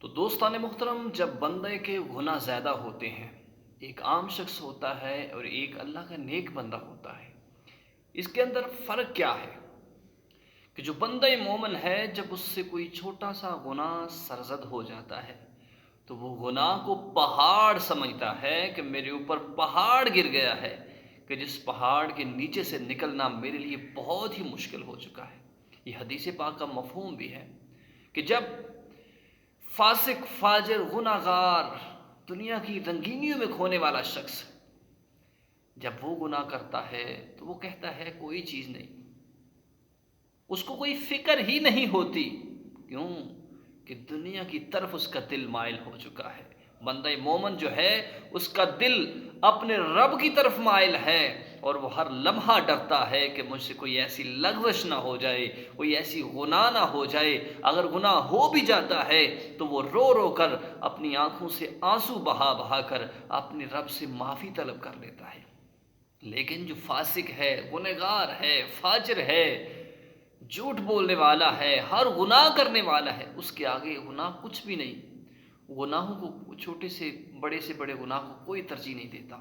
تو دوستان محترم، جب بندے کے گناہ زیادہ ہوتے ہیں، ایک عام شخص ہوتا ہے اور ایک اللہ کا نیک بندہ ہوتا ہے، اس کے اندر فرق کیا ہے؟ کہ جو بندہ مومن ہے، جب اس سے کوئی چھوٹا سا گناہ سرزد ہو جاتا ہے تو وہ گناہ کو پہاڑ سمجھتا ہے کہ میرے اوپر پہاڑ گر گیا ہے، کہ جس پہاڑ کے نیچے سے نکلنا میرے لیے بہت ہی مشکل ہو چکا ہے۔ یہ حدیث پاک کا مفہوم بھی ہے کہ جب فاسق، فاجر، گناہ گار، دنیا کی رنگینیوں میں کھونے والا شخص جب وہ گناہ کرتا ہے تو وہ کہتا ہے کوئی چیز نہیں، اس کو کوئی فکر ہی نہیں ہوتی۔ کیوں؟ کہ دنیا کی طرف اس کا دل مائل ہو چکا ہے۔ بندہ مومن جو ہے، اس کا دل اپنے رب کی طرف مائل ہے، اور وہ ہر لمحہ ڈرتا ہے کہ مجھ سے کوئی ایسی لغزش نہ ہو جائے، کوئی ایسی گناہ نہ ہو جائے۔ اگر گناہ ہو بھی جاتا ہے تو وہ رو رو کر، اپنی آنکھوں سے آنسو بہا بہا کر اپنے رب سے معافی طلب کر لیتا ہے۔ لیکن جو فاسق ہے، گنہگار ہے، فاجر ہے، جھوٹ بولنے والا ہے، ہر گناہ کرنے والا ہے، اس کے آگے گناہ کچھ بھی نہیں۔ گناہوں کو، چھوٹے سے بڑے گناہ کو کوئی ترجیح نہیں دیتا۔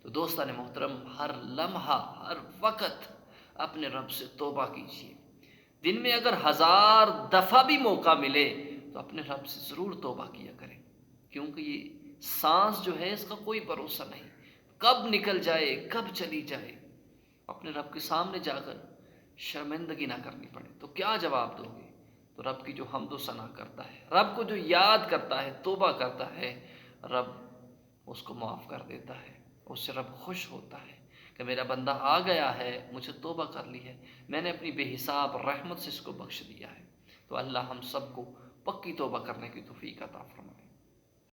تو دوستان محترم، ہر لمحہ، ہر وقت اپنے رب سے توبہ کیجیے۔ دن میں اگر 1000 دفعہ بھی موقع ملے تو اپنے رب سے ضرور توبہ کیا کریں، کیونکہ یہ سانس جو ہے، اس کا کوئی بھروسہ نہیں، کب نکل جائے، کب چلی جائے۔ اپنے رب کے سامنے جا کر شرمندگی نہ کرنی پڑے تو کیا جواب دو گے؟ تو رب کی جو حمد و ثنا کرتا ہے، رب کو جو یاد کرتا ہے، توبہ کرتا ہے، رب اس کو معاف کر دیتا ہے۔ اس سے رب خوش ہوتا ہے کہ میرا بندہ آ گیا ہے، مجھے توبہ کر لی ہے، میں نے اپنی بے حساب رحمت سے اس کو بخش دیا ہے۔ تو اللہ ہم سب کو پکی توبہ کرنے کی توفیق عطا فرمائے۔